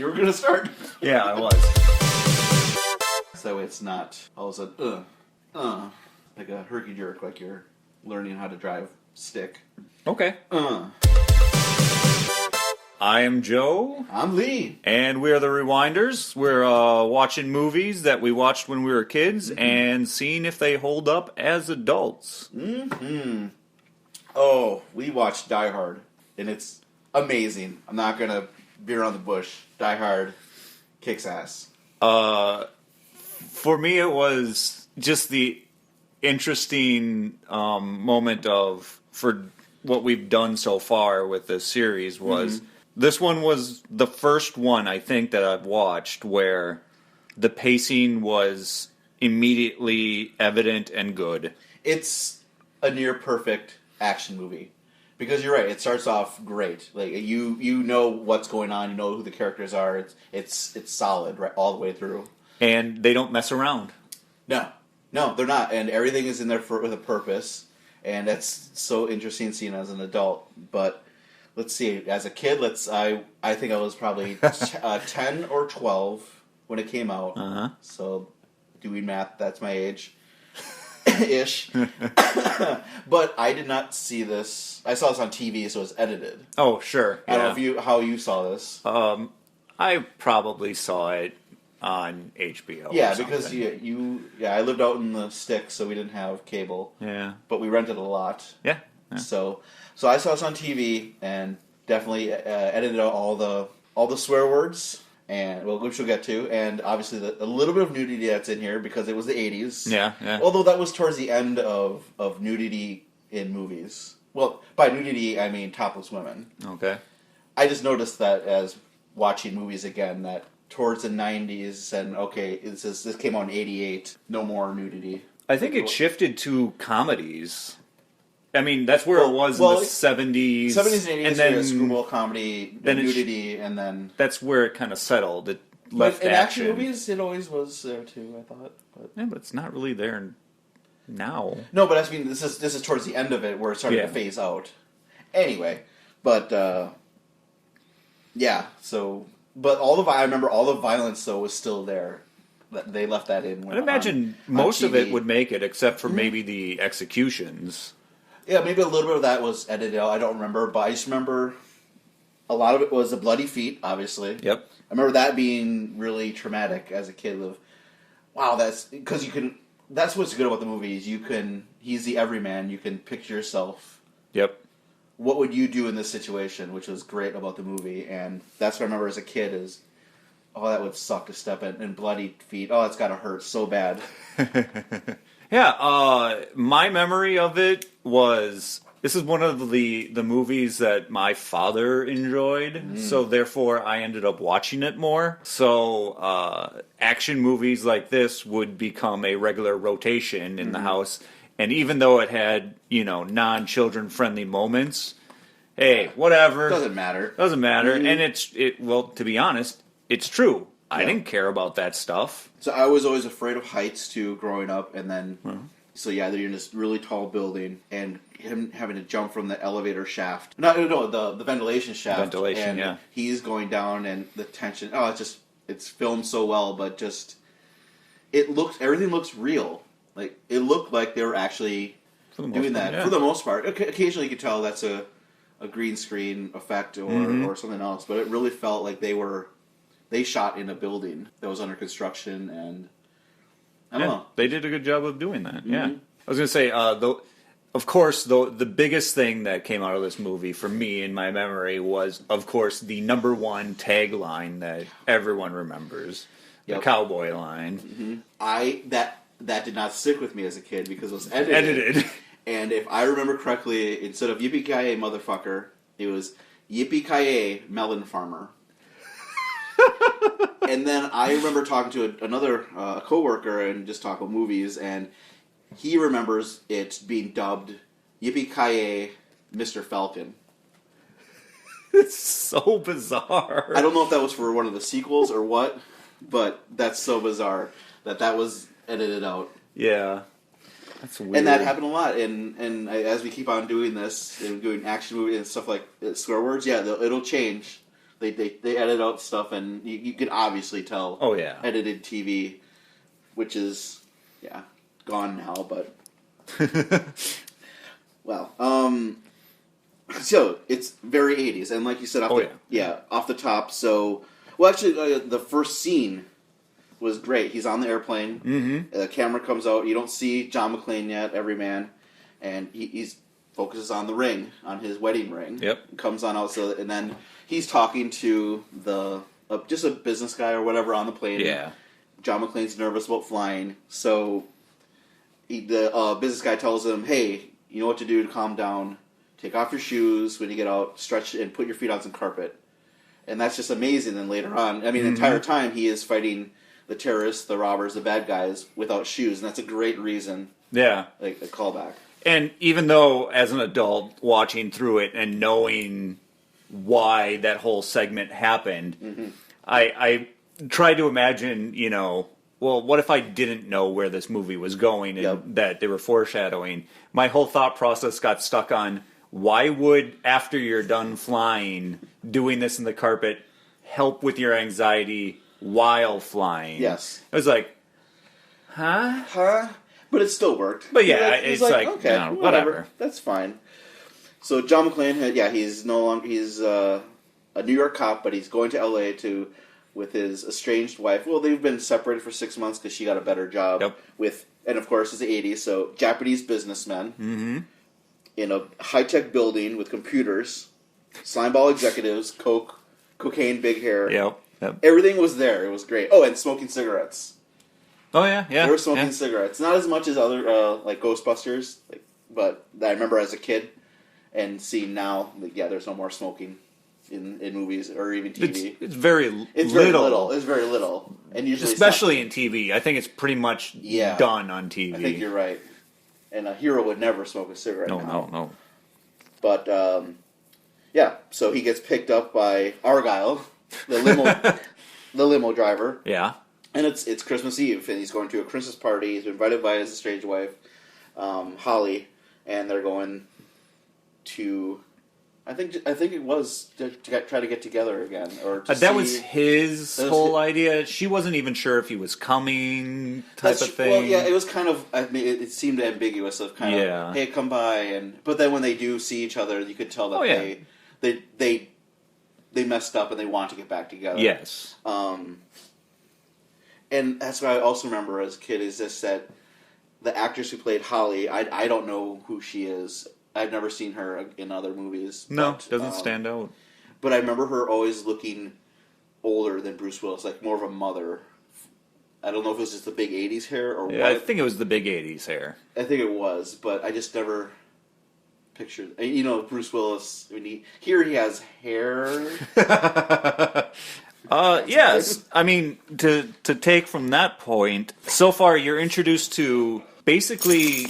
you were going to start. Yeah, I was. So it's not all of a sudden, like a herky jerk, like you're learning how to drive stick. Okay. I am Joe. I'm Lee. And we are the Rewinders. We're watching movies that we watched when we were kids and seeing if they hold up as adults. Oh, we watched Die Hard, and it's amazing. I'm not going to beat around the bush. Die Hard kicks ass. For me, it was just the interesting moment for what we've done so far with this series was... This one was the first one, I think, that I've watched where the pacing was immediately evident and good. It's a near perfect action movie. Because you're right, it starts off great. Like you know what's going on, you know who the characters are. It's solid right all the way through. And they don't mess around. No, they're not. And everything is in there with a purpose. And that's so interesting seeing as an adult. But let's see, as a kid, I think I was probably 10 or 12 when it came out. Uh-huh. So, doing math, that's my age. Ish. But I did not see this. I saw this on TV, so it was edited. Oh, sure. I don't know how you saw this. I probably saw it on HBO. Yeah, because I lived out in the sticks, so we didn't have cable. Yeah. But we rented a lot. Yeah. So I saw this on TV and definitely edited out all the swear words, and which we'll get to, and obviously a little bit of nudity that's in here because it was the 80s. Yeah. Although that was towards the end of nudity in movies. Well, by nudity I mean topless women. Okay. I just noticed that as watching movies again that towards the 90s and this came out in 88, no more nudity. I think it shifted to comedies. I mean, that's where it was in the 70s. 70s and 80s, and then screwball comedy, nudity, and then... That's where it kind of settled. It left in action. action movies, it always was there too, I thought. Yeah, but it's not really there now. No, but I mean, this is towards the end of it, where it's starting to phase out. Anyway, but, yeah, so... But I remember all the violence, though, was still there. They left that in. I imagine most of it would make it, except for maybe the executions. Yeah, maybe a little bit of that was edited out. I don't remember, but I just remember a lot of it was the bloody feet, obviously. Yep. I remember that being really traumatic as a kid. Wow, that's because you can. That's what's good about the movies. He's the everyman. You can picture yourself. Yep. What would you do in this situation? Which was great about the movie, and that's what I remember as a kid. That would suck to step in bloody feet. Oh, it's gotta hurt so bad. Yeah, my memory of it was, this is one of the movies that my father enjoyed, so therefore I ended up watching it more. So action movies like this would become a regular rotation in the house, and even though it had, non-children friendly moments, hey, whatever. Doesn't matter. And well, to be honest, it's true. I didn't care about that stuff. So I was always afraid of heights, too, growing up. And then, so yeah, they're in this really tall building, and him having to jump from the elevator shaft. No, the ventilation shaft. And he's going down, and the tension. Oh, it's filmed so well, but just, everything looks real. Like, it looked like they were actually doing that. Yeah. For the most part. Occasionally you could tell that's a green screen effect or something else, but it really felt like they shot in a building that was under construction, and I don't know. They did a good job of doing that, yeah. I was going to say, of course, the biggest thing that came out of this movie for me in my memory was, of course, the number one tagline that everyone remembers, the cowboy line. That did not stick with me as a kid because it was edited. And if I remember correctly, instead of yippee-ki-yay, motherfucker, it was yippee-ki-yay, melon farmer. And then I remember talking to another coworker and just talking about movies, and he remembers it being dubbed Yippee-ki-yay, Mr. Falcon. It's so bizarre. I don't know if that was for one of the sequels or what, but that's so bizarre that was edited out. Yeah. That's weird. And that happened a lot, and as we keep on doing this, and doing action movies and stuff like swear words, it'll change. They edit out stuff, and you can obviously tell. Oh yeah, edited TV, which is gone now. But well, so it's very 80s, and like you said, off the top. So, well, actually, the first scene was great. He's on the airplane. Mm-hmm. The camera comes out. You don't see John McClane yet, every man, and he's focuses on the ring, on his wedding ring. Yep. Comes on out, and then he's talking to just a business guy or whatever on the plane. Yeah. John McClane's nervous about flying, so the business guy tells him, "Hey, you know what to do to calm down. Take off your shoes when you get out, stretch, and put your feet on some carpet." And that's just amazing. Then later on, I mean, the entire time he is fighting the terrorists, the robbers, the bad guys without shoes, and that's a great reason. Yeah, like a callback. And even though, as an adult, watching through it and knowing why that whole segment happened, I tried to imagine, well, what if I didn't know where this movie was going and that they were foreshadowing? My whole thought process got stuck on, why would, after you're done flying, doing this in the carpet help with your anxiety while flying? Yes. I was like, huh? But it still worked. But yeah, it's like okay, whatever. That's fine. So John McClane, he's no longer, he's a New York cop, but he's going to L.A. with his estranged wife. Well, they've been separated for 6 months because she got a better job and of course it's the 80s, so Japanese businessmen in a high-tech building with computers, slime ball executives, cocaine, big hair. Yep. Everything was there. It was great. Oh, and smoking cigarettes. Oh yeah. They were smoking cigarettes. Not as much as other like Ghostbusters, but I remember as a kid and seeing now. There's no more smoking in movies or even TV. It's very little. It's very little, and usually especially in TV. I think it's pretty much done on TV. I think you're right. And a hero would never smoke a cigarette. No. But so he gets picked up by Argyle, the limo driver. Yeah. And it's Christmas Eve, and he's going to a Christmas party. He's been invited by his estranged wife, Holly, and they're going to. I think it was to try to get together again, or that was his whole idea. She wasn't even sure if he was coming, type of thing. Well, yeah, it was kind of. I mean, it seemed ambiguous of kind of, hey, come by, but then when they do see each other, you could tell that they messed up and they want to get back together. Yes. And that's what I also remember as a kid is just that the actress who played Holly, I don't know who she is. I've never seen her in other movies. No, doesn't stand out. But I remember her always looking older than Bruce Willis, like more of a mother. I don't know if it was just the big 80s hair or what. I think it was the big 80s hair. I think it was, but I just never pictured... Bruce Willis, he has hair... Yes. I mean, to take from that point, so far you're introduced to basically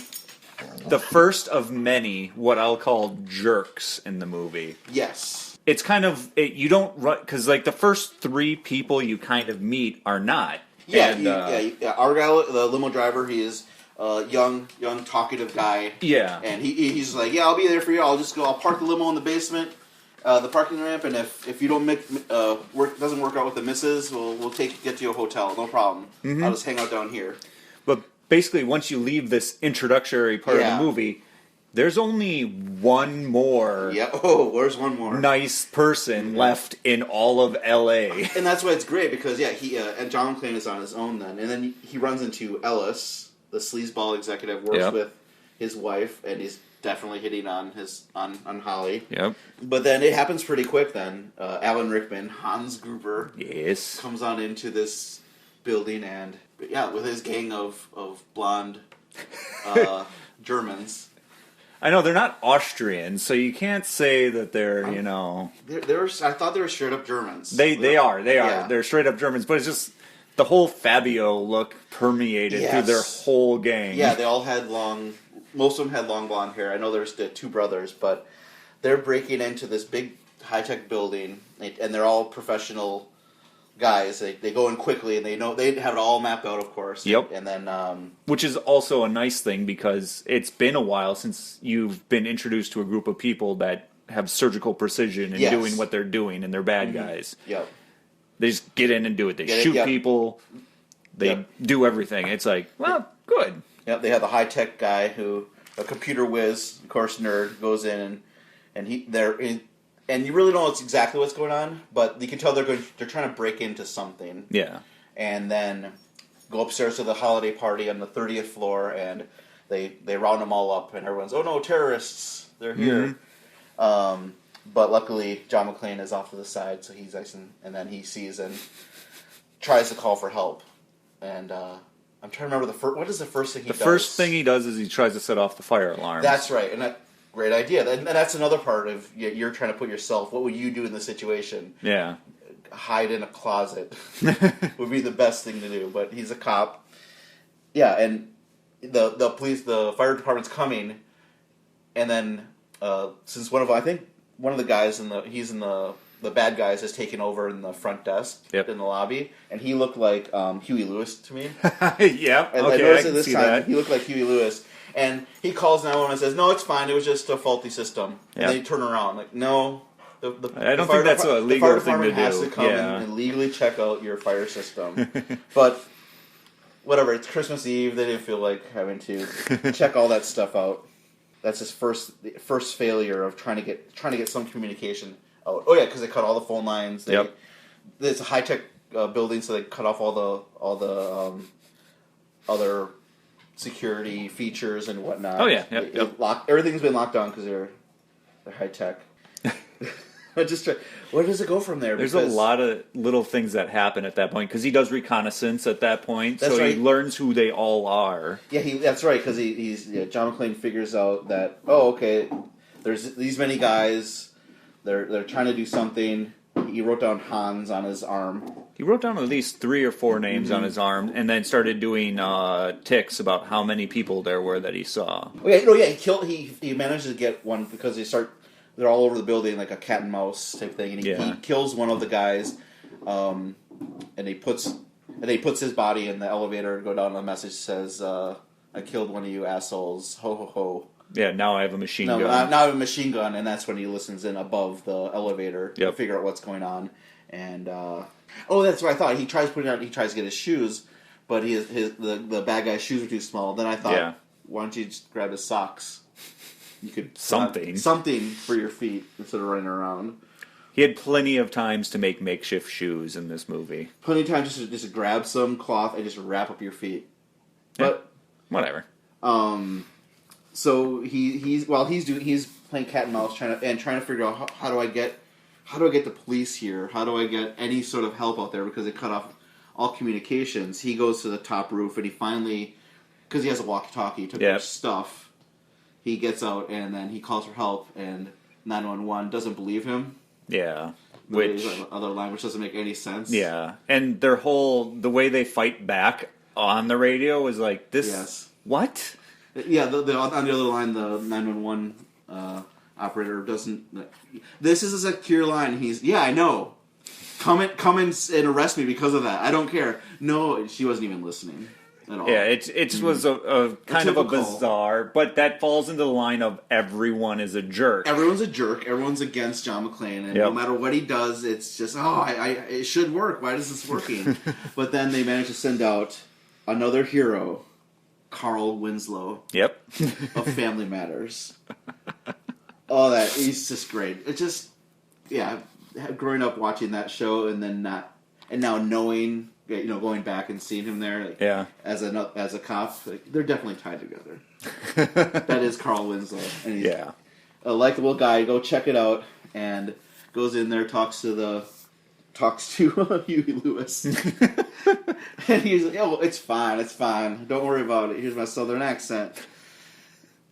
the first of many what I'll call jerks in the movie. Yes. It's kind of, you don't run, because like the first three people you kind of meet are not. Yeah, Argyle, the limo driver, he is a young talkative guy. Yeah. And he's like, I'll be there for you. I'll park the limo in the basement. The parking ramp, and if you don't doesn't work out with the missus, we'll get to your hotel, no problem. I'll just hang out down here. But basically, once you leave this introductory part of the movie, there's only one more. Yeah. Oh, there's one more nice person left in all of L.A. And that's why it's great because he and John McClane is on his own then, and then he runs into Ellis, the sleazeball executive, works with his wife, and he's definitely hitting on Holly. Yep. But then it happens pretty quick then. Alan Rickman, Hans Gruber, comes on into this building and with his gang of blonde Germans. I know they're not Austrian, so you can't say that they're I thought they were straight up Germans. They are. They're straight up Germans, but it's just the whole Fabio look permeated through their whole gang. Yeah, they all had most of them had long blonde hair. I know there's the two brothers, but they're breaking into this big high-tech building, and they're all professional guys. They go in quickly, and they have it all mapped out, of course. Yep. And then, which is also a nice thing because it's been a while since you've been introduced to a group of people that have surgical precision in doing what they're doing, and they're bad guys. Yep. They just get in and do it. They shoot people. They do everything. It's like, well, good. Yep. They have the high tech guy who, a computer whiz, of course, nerd, goes in and and you really don't know exactly what's going on, but you can tell they're trying to break into something. Yeah. And then go upstairs to the holiday party on the 30th floor, and they round them all up, and everyone's, oh no, terrorists, they're here. But luckily, John McClane is off to the side, so he's and then he sees and tries to call for help. And I'm trying to remember what is the first thing he does? The first thing he does is he tries to set off the fire alarm. That's right, and great idea. And that's another part of you're trying to put yourself. What would you do in this situation? Yeah. Hide in a closet would be the best thing to do. But he's a cop. Yeah, and the police, the fire department's coming, and then since one of the guys the bad guys has taken over in the front desk in the lobby, and he looked like Huey Lewis to me. Yeah, and okay, I can this see time, that. He looked like Huey Lewis, and he calls 911 and says, "No, it's fine. It was just a faulty system." And they turn around like, "No." I don't think that's a legal thing to do. The fire department has to come and legally check out your fire system. But whatever, it's Christmas Eve. They didn't feel like having to check all that stuff out. That's his first failure of trying to get some communication out. Oh yeah, because they cut all the phone lines. It's a high tech building, so they cut off all the other security features and whatnot. Oh yeah, everything's been locked down because they're high tech. Where does it go from there? There's a lot of little things that happen at that point because he does reconnaissance at that point, so he learns who they all are. Yeah, that's right, because John McClane figures out that there's these many guys, they're trying to do something. He wrote down Hans on his arm. He wrote down at least 3 or 4 names on his arm, and then started doing ticks about how many people there were that he saw. He managed to get one because they're all over the building like a cat and mouse type thing, and he kills one of the guys, and he puts his body in the elevator and go down. And the message says, "I killed one of you assholes. Ho ho ho." Yeah, now I have a machine gun. Now I have a machine gun, and that's when he listens in above the elevator to figure out what's going on. And that's what I thought. He tries to get his shoes, but the bad guy's shoes are too small. Then I thought, why don't you just grab his socks? You could something for your feet instead of running around. He had plenty of times to make makeshift shoes in this movie. Plenty of times just to grab some cloth and just wrap up your feet. But whatever. So he's playing cat and mouse trying to figure out how do I get the police here? How do I get any sort of help out there because they cut off all communications? He goes to the top roof and he finally, because he has a walkie-talkie, took their stuff. He gets out and then he calls for help, and 911 doesn't believe him. Yeah, which other language doesn't make any sense. Yeah, and the way they fight back on the radio is like this. Yes. What? Yeah, on the other line, the 911 operator doesn't. This is a secure line. I know. Come and arrest me because of that. I don't care. No, she wasn't even listening. Yeah, it was a kind of a bizarre, but that falls into the line of everyone is a jerk. Everyone's a jerk. Everyone's against John McClane, and no matter what he does, it's just it should work. Why is this working? But then they manage to send out another hero, Carl Winslow. Yep, of Family Matters. He's just great. It's just growing up watching that show and now knowing. Going back and seeing him there, as a cop, they're definitely tied together. That is Carl Winslow, and he's a likable guy. Go check it out, and goes in there, talks to Huey Lewis, and he's like, "Oh, it's fine. Don't worry about it. Here's my southern accent."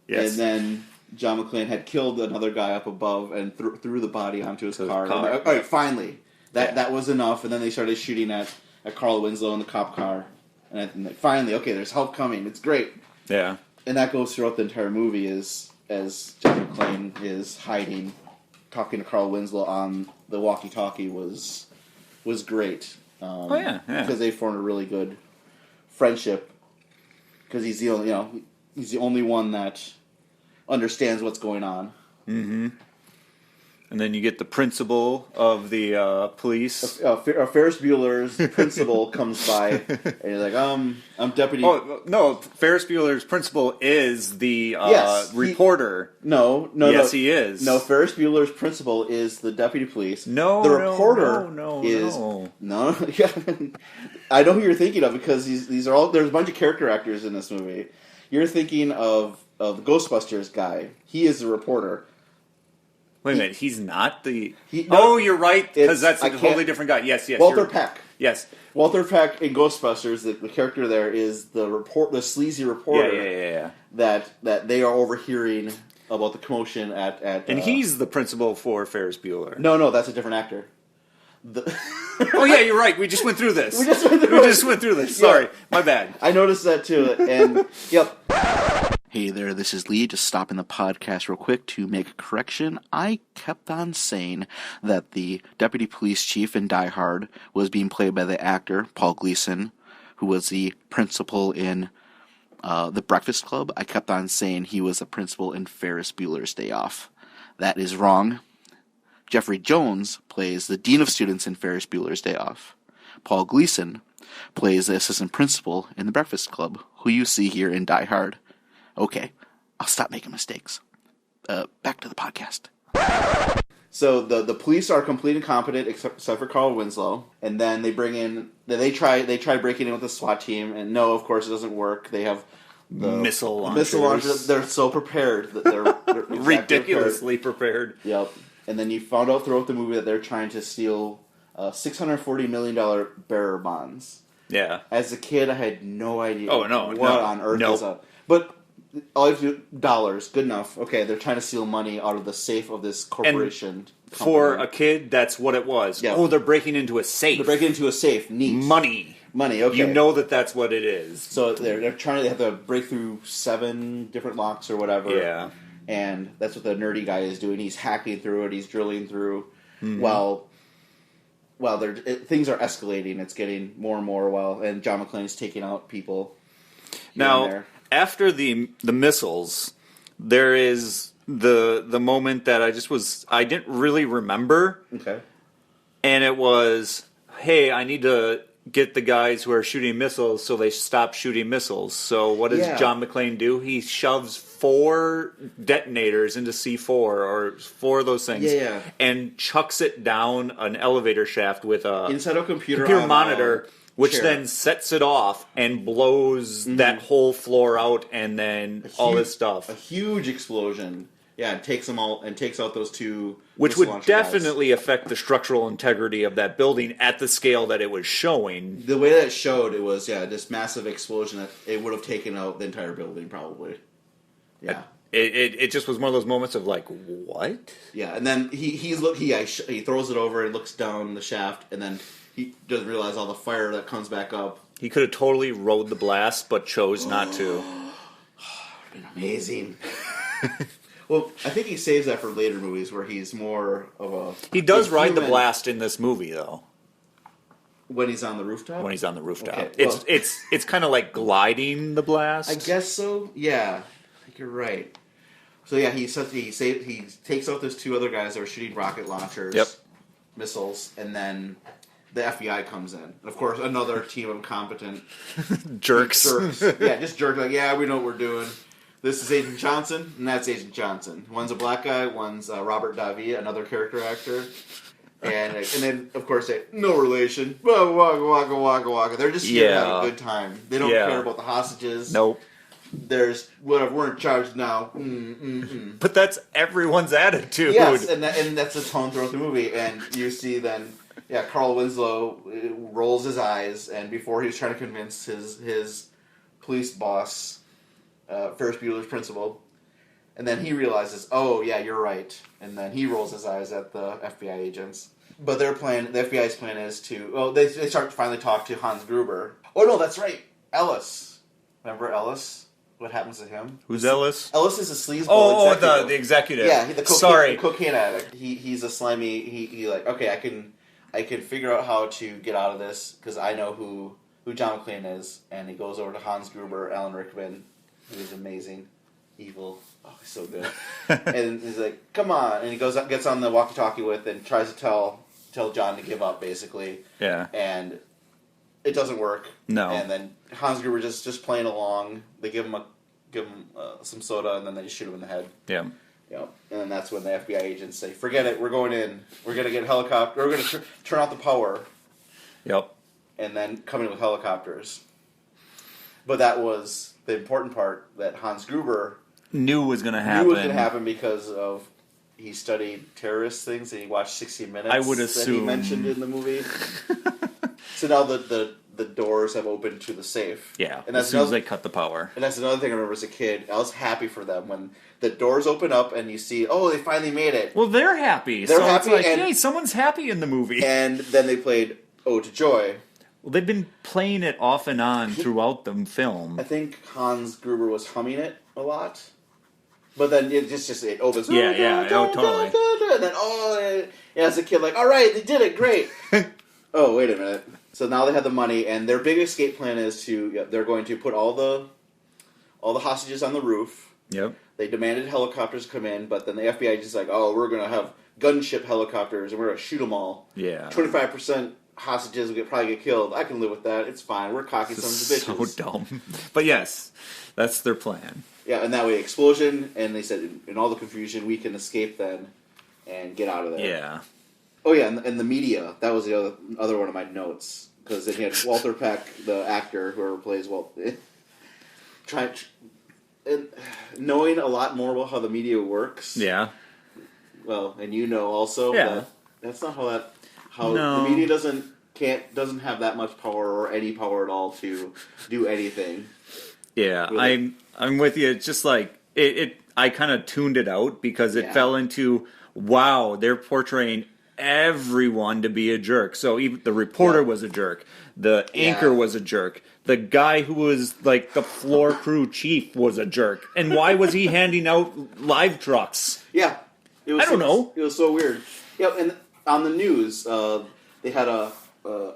Yes. And then John McClane had killed another guy up above and threw the body onto his car. Like, all right, finally, that was enough. And then they started shooting at Carl Winslow in the cop car. And finally, okay, there's help coming. It's great. Yeah. And that goes throughout the entire movie as John McClane is hiding, talking to Carl Winslow on the walkie-talkie was great. Because they formed a really good friendship. Because he's the only one that understands what's going on. Mm-hmm. And then you get the principal of the police. Ferris Bueller's principal comes by, and he's like, I'm deputy. Oh, no, Ferris Bueller's principal is the reporter. No. Yes, he is. No, Ferris Bueller's principal is the deputy police. No, the reporter is... No. Yeah. I know who you're thinking of, because these are all... There's a bunch of character actors in this movie. You're thinking of the Ghostbusters guy. He is the reporter. Wait a minute, he's not the... you're right, because that's a totally different guy. Yes. Walter Peck. Yes. Walter Peck in Ghostbusters, the character there is the sleazy reporter. Yeah. That they are overhearing about the commotion at and he's the principal for Ferris Bueller. No, that's a different actor. Oh yeah, you're right. We just went through this. We just went through this. Sorry, my bad. I noticed that too. And yep. Hey there, this is Lee. Just stopping the podcast real quick to make a correction. I kept on saying that the deputy police chief in Die Hard was being played by the actor Paul Gleason, who was the principal in The Breakfast Club. I kept on saying he was the principal in Ferris Bueller's Day Off. That is wrong. Jeffrey Jones plays the dean of students in Ferris Bueller's Day Off. Paul Gleason plays the assistant principal in The Breakfast Club, who you see here in Die Hard. Okay, I'll stop making mistakes. Back to the podcast. So the police are completely incompetent except for Carl Winslow, and then they try breaking in with the SWAT team, and no, of course it doesn't work. They have the missile launchers. They're so prepared that they're ridiculously prepared. Yep. And then you found out throughout the movie that they're trying to steal $640 million bearer bonds. Yeah. As a kid, I had no idea. What on earth is up. But all you have to do, dollars, good enough. Okay, they're trying to steal money out of the safe of this corporation. And for a kid, that's what it was. Yeah. Oh, they're breaking into a safe. They're breaking into a safe. Neat. Money, okay. You know that's what it is. So they're trying to have to break through 7 different locks or whatever. Yeah. And that's what the nerdy guy is doing. He's hacking through it. He's drilling through while things are escalating. It's getting more and more and John McClane is taking out people. Now, after the missiles, there is the moment that I didn't really remember. Okay. And it was, hey, I need to get the guys who are shooting missiles so they stop shooting missiles. So what does John McClane do? He shoves 4 detonators into C4 or 4 of those things and chucks it down an elevator shaft with inside a computer monitor, which then sets it off and blows that whole floor out, and then all this stuff. A huge explosion. Yeah, it takes them all and takes out those 2. Which would definitely affect the structural integrity of that building at the scale that it was showing. The way that it showed, it was this massive explosion that it would have taken out the entire building probably. Yeah. It just was one of those moments of like, what? Yeah, and then he throws it over and looks down the shaft, and then he doesn't realize all the fire that comes back up. He could have totally rode the blast, but chose not to. Been amazing. Well, I think he saves that for later movies where he's more of a... He does ride the blast in this movie, though. When he's on the rooftop? When he's on the rooftop. Okay, well, it's kind of like gliding the blast. I guess so. Yeah, I think you're right. So yeah, he takes out those 2 other guys that were shooting rocket launchers, missiles, and then the FBI comes in. And of course, another team of incompetent jerks. Yeah, just jerks. Like, yeah, we know what we're doing. This is Agent Johnson, and that's Agent Johnson. One's a black guy, one's Robert Davi, another character actor. And then, of course, no relation. Waka, waka, waka, waka. They're just here to have a good time. They don't care about the hostages. Nope. There's, whatever, we're in charge now. But that's everyone's attitude. Yes, and that's the tone throughout the movie. And you see then, Carl Winslow rolls his eyes, and before he was trying to convince his police boss... Ferris Bueller's principal, and then he realizes, oh yeah, you're right, and then he rolls his eyes at the FBI agents. But the FBI's plan is to, they start to finally talk to Hans Gruber. Oh no, that's right, Ellis. Remember Ellis? What happens to him? Who's Ellis? Ellis is a sleazeball executive. The executive. Yeah, the cocaine addict. He's a slimy. He like, okay, I can figure out how to get out of this because I know who John McClane is, and he goes over to Hans Gruber, Alan Rickman. He was amazing. evil. Oh, he's so good. And he's like, come on. And he gets on the walkie-talkie and tries to tell John to give up, basically. Yeah. And it doesn't work. No. And then Hans Gruber just playing along. They give him some soda, and then they just shoot him in the head. Yeah. And then that's when the FBI agents say, forget it, we're going in. We're going to get helicopter. We're going to turn off the power. Yep. And then come in with helicopters. But that was the important part that Hans Gruber knew was going to happen because of he studied terrorist things and he watched 60 Minutes. I would assume that he mentioned in the movie. So now the doors have opened to the safe. Yeah, and as soon as they cut the power. And that's another thing I remember as a kid. I was happy for them when the doors open up and you see, oh, they finally made it. Well, they're happy. They're happy. It's like, hey, someone's happy in the movie. And then they played Ode to Joy. Well, they've been playing it off and on throughout the film. I think Hans Gruber was humming it a lot. But then it opens. Yeah, totally. And then, as a kid, like, all right, they did it, great. Oh, wait a minute. So now they have the money, and their big escape plan is they're going to put all the hostages on the roof. Yep. They demanded helicopters come in, but then the FBI just like, oh, we're going to have gunship helicopters, and we're going to shoot them all. Yeah. 25% hostages will probably get killed. I can live with that. It's fine. We're cocky sons of bitches. So dumb. But yes, that's their plan. Yeah, and that way, explosion, and they said, in all the confusion, we can escape then and get out of there. Yeah. Oh, yeah, and the media, that was the other one of my notes, because then he had Walter Peck, the actor, whoever plays knowing a lot more about how the media works. Yeah. Well, and also, that's not how no. the media doesn't have that much power or any power at all to do anything. Yeah, really. I'm with you. It's just like I kind of tuned it out because it fell into, wow, they're portraying everyone to be a jerk. So even the reporter was a jerk. The anchor was a jerk. The guy who was like the floor crew chief was a jerk. And why was he handing out live trucks? Yeah. I don't know. It was so weird. Yeah, and on the news, they had a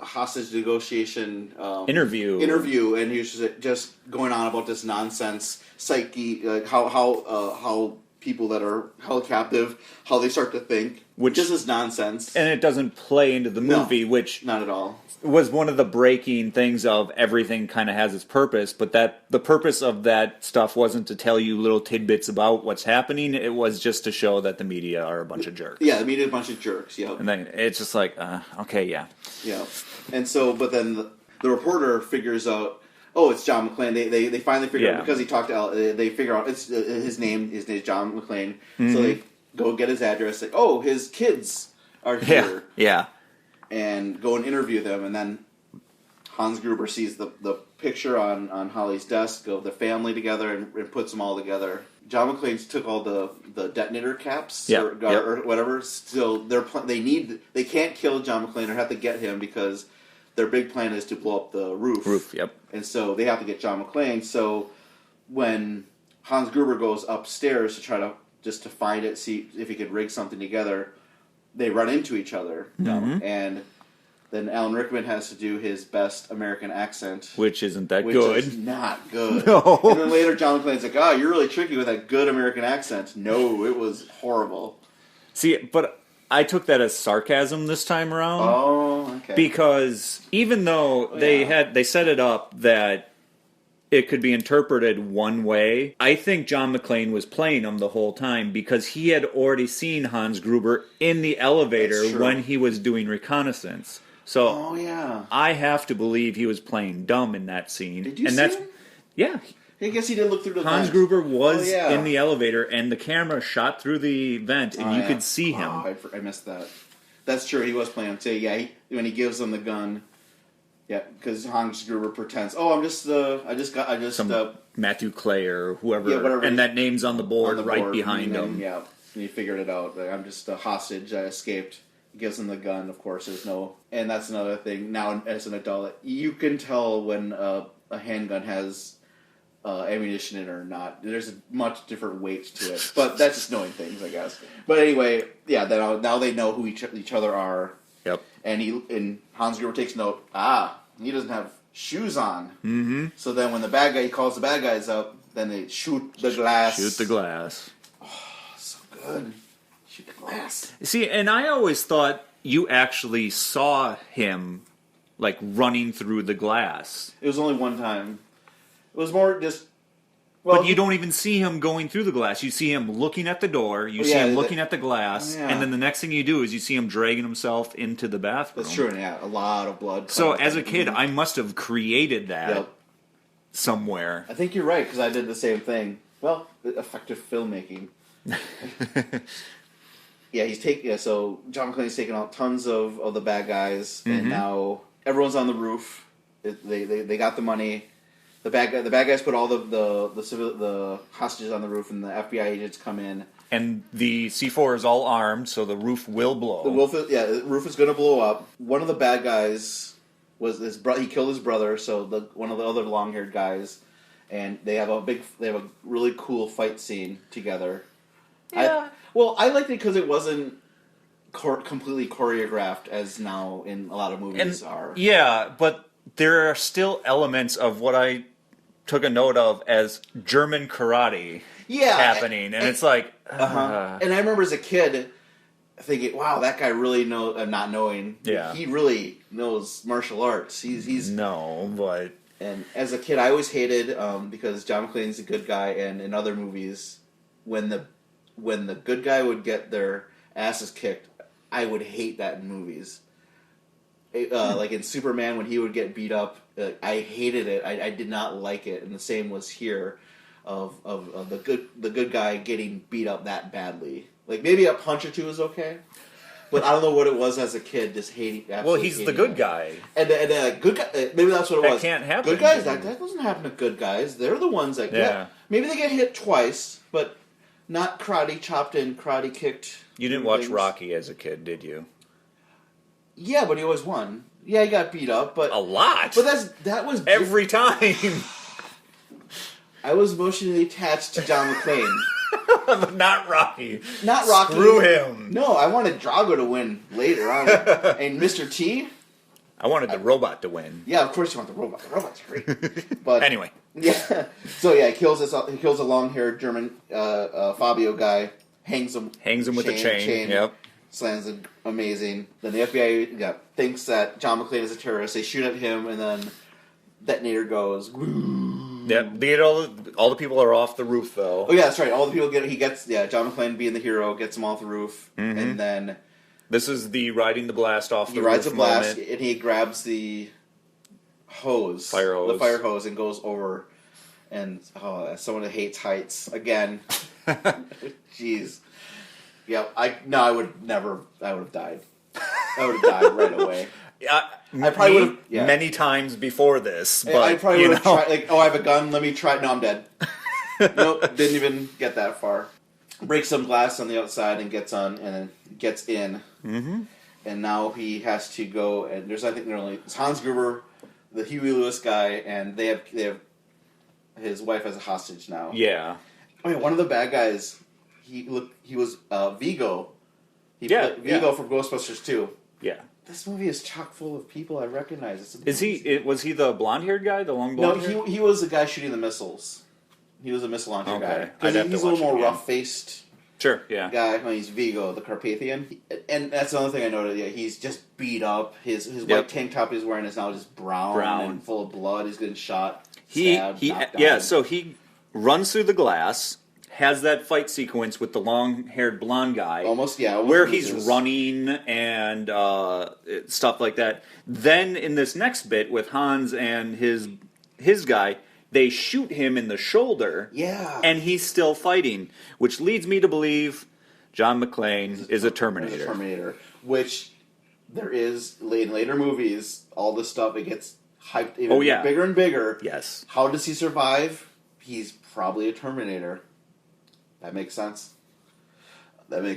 hostage negotiation interview, and he was just going on about this nonsense psyche, like how people that are held captive, how they start to think, which just is nonsense, and it doesn't play into the movie, which not at all was one of the breaking things of everything kind of has its purpose, but that the purpose of that stuff wasn't to tell you little tidbits about what's happening. It was just to show that the media are a bunch of jerks. Yeah, the media is a bunch of jerks. Yeah, and then it's just like, okay, yeah. And so, but then the reporter figures out, oh, it's John McClane. They finally figure out, because he talked to Al, they figure out it's his name is John McClane. Mm-hmm. So they go get his address. Like, oh, his kids are here. Yeah. And go and interview them, and then Hans Gruber sees the picture on Holly's desk of the family together and puts them all together. John McClane took all the detonator caps or whatever. Still, they can't kill John McClane or have to get him because their big plan is to blow up the roof. And so they have to get John McClane. So when Hans Gruber goes upstairs to try to find it, see if he could rig something together, they run into each other, and then Alan Rickman has to do his best American accent, which isn't that good. Which is not good. No. And then later, John McClane's like, "Oh, you're really tricky with that good American accent." No, it was horrible. See, but I took that as sarcasm this time around. Oh, okay. Because even though they set it up that it could be interpreted one way, I think John McClane was playing him the whole time because he had already seen Hans Gruber in the elevator when he was doing reconnaissance. So I have to believe he was playing dumb in that scene. Did you see him? Yeah. I guess he didn't look through the Hans Gruber was in the elevator, and the camera shot through the vent, and you could see him. I missed that. That's true. He was playing him too. Yeah, when he gives them the gun. Yeah, because Hans Gruber pretends, I just Matthew Clay or whoever, and that name's on the board right behind him. Yeah, and he figured it out. Like, I'm just a hostage. I escaped. He gives him the gun. Of course, and that's another thing. Now, as an adult, you can tell when a handgun has ammunition in it or not. There's a much different weight to it, but that's just knowing things, I guess. But anyway, now they know who each other are. Yep. And Hans Gruber takes note. He doesn't have shoes on. Mm-hmm. So then when he calls the bad guys up, then they shoot the glass. Shoot the glass. Oh, so good. Shoot the glass. See, and I always thought you actually saw him, like, running through the glass. It was only one time. It was more just... Well, but you don't even see him going through the glass. You see him looking at the door, you see him looking at the glass, and then the next thing you do is you see him dragging himself into the bathroom. That's true, yeah. A lot of blood. So as a kid, I must have created that somewhere. I think you're right, because I did the same thing. Well, effective filmmaking. So John McClane's taking out tons of the bad guys, and now everyone's on the roof. They got the money. The bad guys put all the hostages on the roof, and the FBI agents come in. And the C4 is all armed, so the roof will blow. The roof is going to blow up. One of the bad guys he killed his brother, so one of the other long-haired guys, and they have a really cool fight scene together. Yeah. I liked it because it wasn't completely choreographed as now in a lot of movies are. Yeah, but there are still elements of what I took a note of as German karate happening, and it's like... And I remember as a kid thinking, wow, that guy really knows... not knowing. Yeah. He really knows martial arts. He's... No, but... And as a kid, I always hated, because John McClane's a good guy, and in other movies, when the good guy would get their asses kicked, I would hate that in movies. Like in Superman, when he would get beat up, I hated it. I did not like it, and the same was here, of the good guy getting beat up that badly. Like maybe a punch or two is okay, but I don't know what it was as a kid, just hating. Well, he's the good guy, and then good guy. Maybe that's what it was. That can't happen. Good guys. That doesn't happen to good guys. They're the ones that get. Maybe they get hit twice, but not karate chopped and karate kicked. You didn't watch Rocky as a kid, did you? Yeah, but he always won. Yeah, he got beat up, but... A lot! But that was... Every time! I was emotionally attached to John McClane. Not Rocky. Not Rocky. Screw him. No, I wanted Drago to win later on. And Mr. T... I wanted the robot to win. Yeah, of course you want the robot. The robot's great. But anyway. Yeah. So yeah, he kills a long-haired German Fabio guy, hangs him with a chain. Yep. Slams it, amazing. Then the FBI thinks that John McClane is a terrorist. They shoot at him, and then detonator goes. Yep. All the people are off the roof, though. Oh yeah, that's right. All the people John McClane being the hero gets them off the roof, and then this is the riding the blast off the roof. He rides the blast, and he grabs the fire hose, and goes over. And as someone that hates heights again, jeez. Yeah, I would have died. I would have died right away. I probably would have many times before this. But I probably would have tried. I have a gun. Let me try. No, I'm dead. Nope, didn't even get that far. Breaks some glass on the outside and gets in. Mm-hmm. And now he has to go. And it's Hans Gruber, the Huey Lewis guy, and they have his wife as a hostage now. Yeah. Oh yeah, one of the bad guys. He was Viggo. He played Viggo from Ghostbusters 2. Yeah. This movie is chock full of people I recognize. Was he the blonde-haired guy, the long blonde hair? No, he was the guy shooting the missiles. He was a missile launcher guy. Because he's a little more rough-faced guy. Well, he's Viggo, the Carpathian. And that's another thing I noted. Yeah, he's just beat up. His white tank top he's wearing is now just brown and full of blood. He's getting shot, stabbed, knocked down. So he runs through the glass, has that fight sequence with the long-haired blonde guy. Where he's running and stuff like that. Then in this next bit with Hans and his guy, they shoot him in the shoulder. Yeah. And he's still fighting, which leads me to believe John McClane is a Terminator. Which there is, in later movies, all this stuff, it gets hyped even bigger and bigger. Yes. How does he survive? He's probably a Terminator. That makes sense. He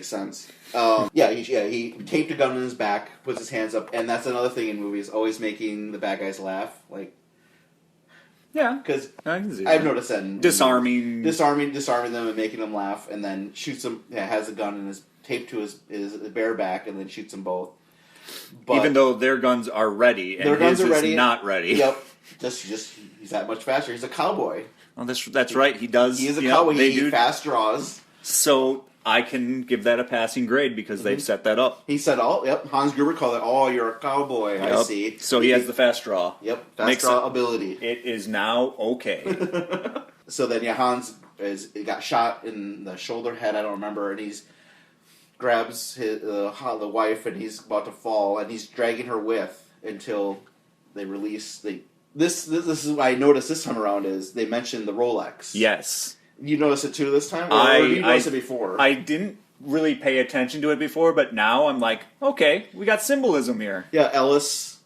taped a gun in his back, puts his hands up, and that's another thing in movies, always making the bad guys laugh. Because I've noticed that disarming them and making them laugh, and then shoots them. Has a gun and is taped to his bare back, and then shoots them both. But even though their guns are ready, and his is not ready. Yep. He's that much faster. He's a cowboy. Oh, that's right. He does. He is a cowboy. He fast draws. So I can give that a passing grade because they've set that up. He said, Hans Gruber called it, you're a cowboy. Yep. I see. So he has the fast draw. Yep, fast draw ability. It is now okay. So then, Hans got shot in the shoulder head, I don't remember, and he's grabs the wife, and he's about to fall, and he's dragging her with until they release This is what I noticed this time around is they mentioned the Rolex. Yes. You noticed it too this time? Or did you notice it before? I didn't really pay attention to it before, but now I'm like, okay, we got symbolism here. Yeah, Ellis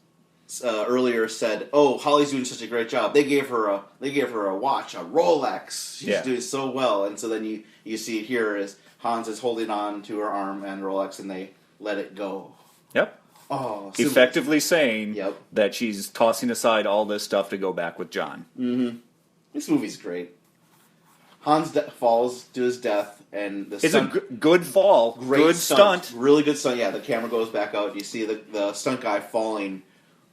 earlier said, Holly's doing such a great job. They gave her a watch, a Rolex. She's doing so well. And so then you see it here as Hans is holding on to her arm and Rolex, and they let it go. Yep. Oh, effectively saying that she's tossing aside all this stuff to go back with John. Mm-hmm. This movie's great. Hans falls to his death, and it's a good fall. Great good stunt. Really good stunt. Yeah, the camera goes back out. You see the stunt guy falling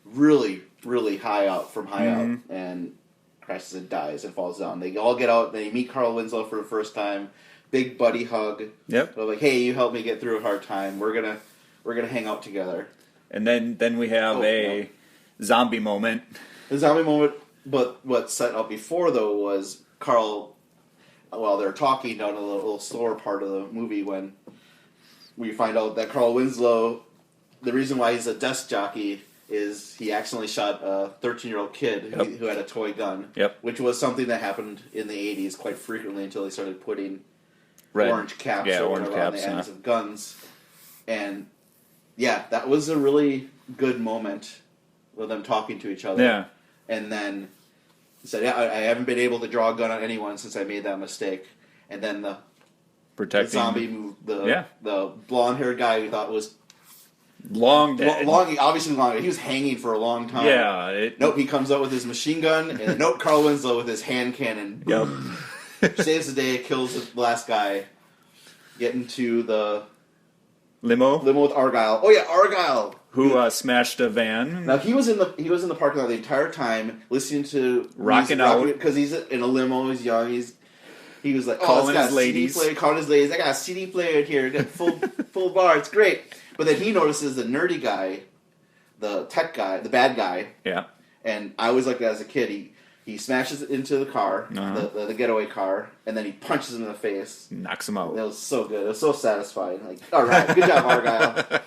really, really high up, and crashes and dies and falls down. They all get out. They meet Carl Winslow for the first time. Big buddy hug. Yep. They're like, hey, you helped me get through a hard time. We're gonna hang out together. And then we have a zombie moment. The zombie moment, but what set up before though was Carl. While they're talking down a little slower part of the movie, when we find out that Carl Winslow, the reason why he's a desk jockey is he accidentally shot a 13-year-old kid who had a toy gun, which was something that happened in the 80s quite frequently until they started putting orange caps on the ends of guns. And that was a really good moment with them talking to each other. Yeah. And then he said, I haven't been able to draw a gun on anyone since I made that mistake. And then the zombie moved, the blonde-haired guy who thought was obviously long. He was hanging for a long time. Yeah. He comes out with his machine gun, and Carl Winslow with his hand cannon. Yep. Saves the day, kills the last guy, getting to the limo with Argyle. Oh yeah, Argyle, who smashed a van. Now he was in the parking lot the entire time, listening to rocking out because he's in a limo. He's young. He was like calling his ladies. Calling his ladies. I got a CD player in here. Got full bar. It's great. But then he notices the nerdy guy, the tech guy, the bad guy. Yeah. And I always liked that as a kid. He smashes into the car, the getaway car, and then he punches him in the face. Knocks him out. That was so good. It was so satisfying. Like, all right, good job, Argyle.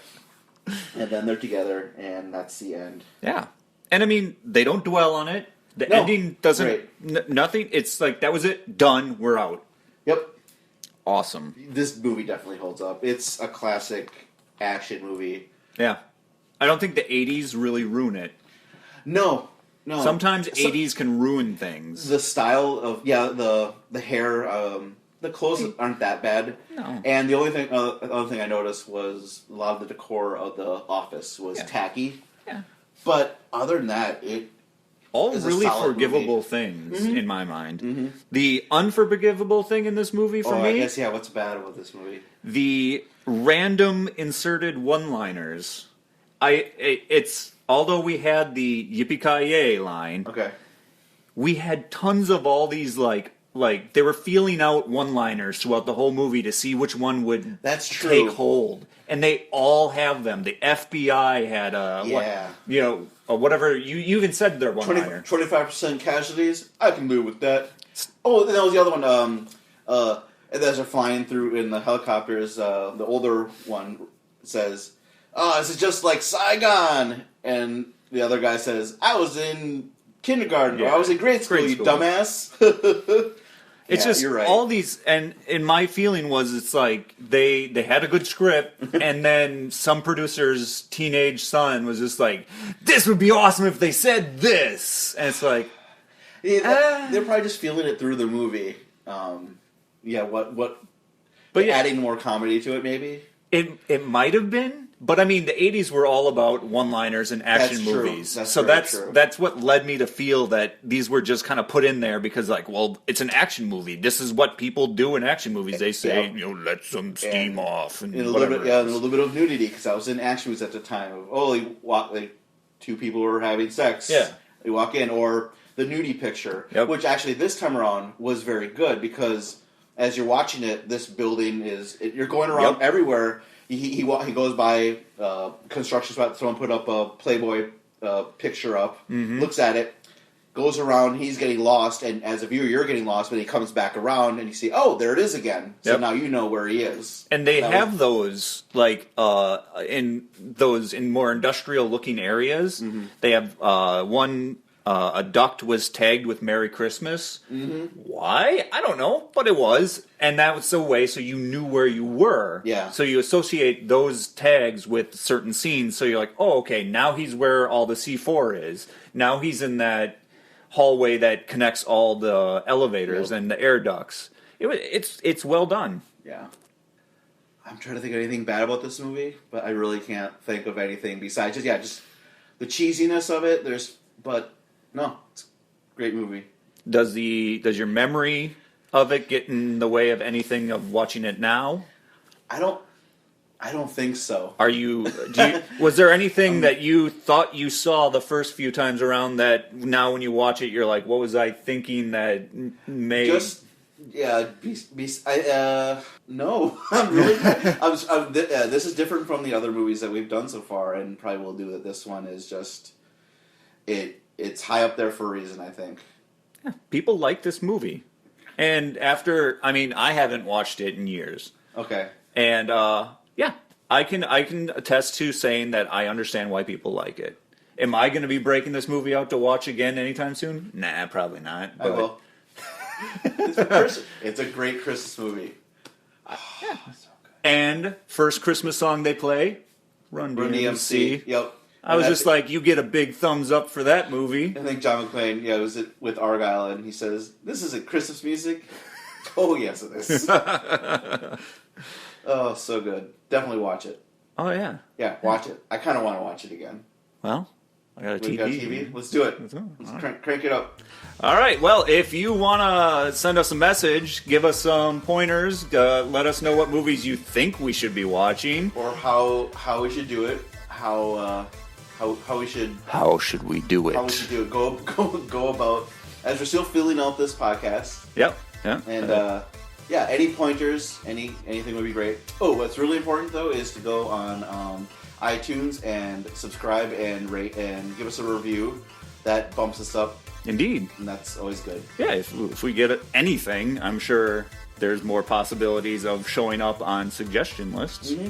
And then they're together, and that's the end. Yeah. And I mean, they don't dwell on it. The ending doesn't... nothing. It's like, that was it. Done. We're out. Yep. Awesome. This movie definitely holds up. It's a classic action movie. Yeah. I don't think the 80s really ruin it. No. Sometimes 80s can ruin things. The style of the hair, the clothes aren't that bad. No. And the other thing I noticed was a lot of the decor of the office was tacky. Yeah. But other than that, it all really forgivable things in my mind. Mm-hmm. The unforgivable thing in this movie for me. I guess what's bad about this movie? The random inserted one-liners. It's although we had the yippee-ki-yay line, we had tons of all these like they were feeling out one-liners throughout the whole movie to see which one would take hold, and they all have them. The FBI had whatever you even said their one-liner. 25% casualties. I can live with that. Oh, and that was the other one. As they're flying through in the helicopters, the older one says, this is just like Saigon. And the other guy says, I was in kindergarten, or I was in grade school, you dumbass. It's just you're right. All these, and my feeling was it's like they had a good script, and then some producer's teenage son was just like, this would be awesome if they said this. And it's like... they're probably just feeling it through the movie. Adding more comedy to it, maybe? It might have been, but I mean, the 80s were all about one-liners and action movies. That's what led me to feel that these were just kind of put in there because, like, well, it's an action movie. This is what people do in action movies. They say, let some steam off and a little bit of nudity because I was in action movies at the time. Two people were having sex. Yeah. You walk in, or the nudie picture, which actually this time around was very good because as you're watching it, this building you're going around everywhere. He goes by construction spot. Someone put up a Playboy picture up, looks at it, goes around. He's getting lost, and as a viewer, you're getting lost. But he comes back around, and you see, oh, there it is again. So now you know where he is. And they have those like in more industrial looking areas. They have one. A duct was tagged with Merry Christmas. Why? I don't know, but it was. And that was the way, so you knew where you were. Yeah. So you associate those tags with certain scenes, so you're like, oh, okay, now he's where all the C4 is. Now he's in that hallway that connects all the elevators and the air ducts. It's well done. Yeah. I'm trying to think of anything bad about this movie, but I really can't think of anything besides just the cheesiness of it. No, it's a great movie. Does your memory of it get in the way of anything of watching it now? I don't think so. Was there anything that you thought you saw the first few times around that now when you watch it you're like, what was I thinking that made no. I'm really. This is different from the other movies that we've done so far, and probably will do that. This one is just It's high up there for a reason, I think. Yeah, people like this movie. And I haven't watched it in years. Okay. And, I can attest to saying that I understand why people like it. Am I going to be breaking this movie out to watch again anytime soon? Nah, probably not. But... I will. It's a great Christmas movie. Yeah. So good. And first Christmas song they play, Run DMC. Yep. I was just like, you get a big thumbs up for that movie. I think John McClane, was with Argyle, and he says, "This isn't Christmas music." Oh, yes, it is. Oh, so good. Definitely watch it. Oh, yeah. Yeah, watch it. I kind of want to watch it again. Well, I got a TV. We got a TV? Let's do it. Let's crank it up. All right. Well, if you want to send us a message, give us some pointers, let us know what movies you think we should be watching. Or how we should do it. How we should... How should we do it? How we should do it. Go about... As we're still filling out this podcast. Yep. Yeah. And, any pointers, anything would be great. Oh, what's really important, though, is to go on iTunes and subscribe and rate and give us a review. That bumps us up. Indeed. And that's always good. Yeah, if we get anything, I'm sure there's more possibilities of showing up on suggestion lists. Mm-hmm.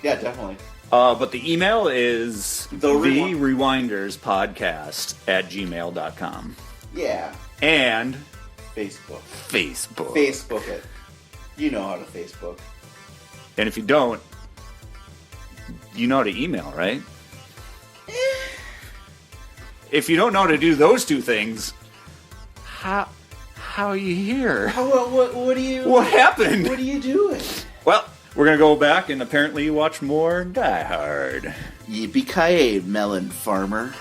Yeah, definitely. But the email is therewinderspodcast@gmail.com. Yeah. And Facebook. Facebook it. You know how to Facebook. And if you don't, you know how to email, right? If you don't know how to do those two things, how are you here? What happened? What are you doing? Well, we're going to go back and apparently watch more Die Hard. Yippee-ki-yay, melon farmer.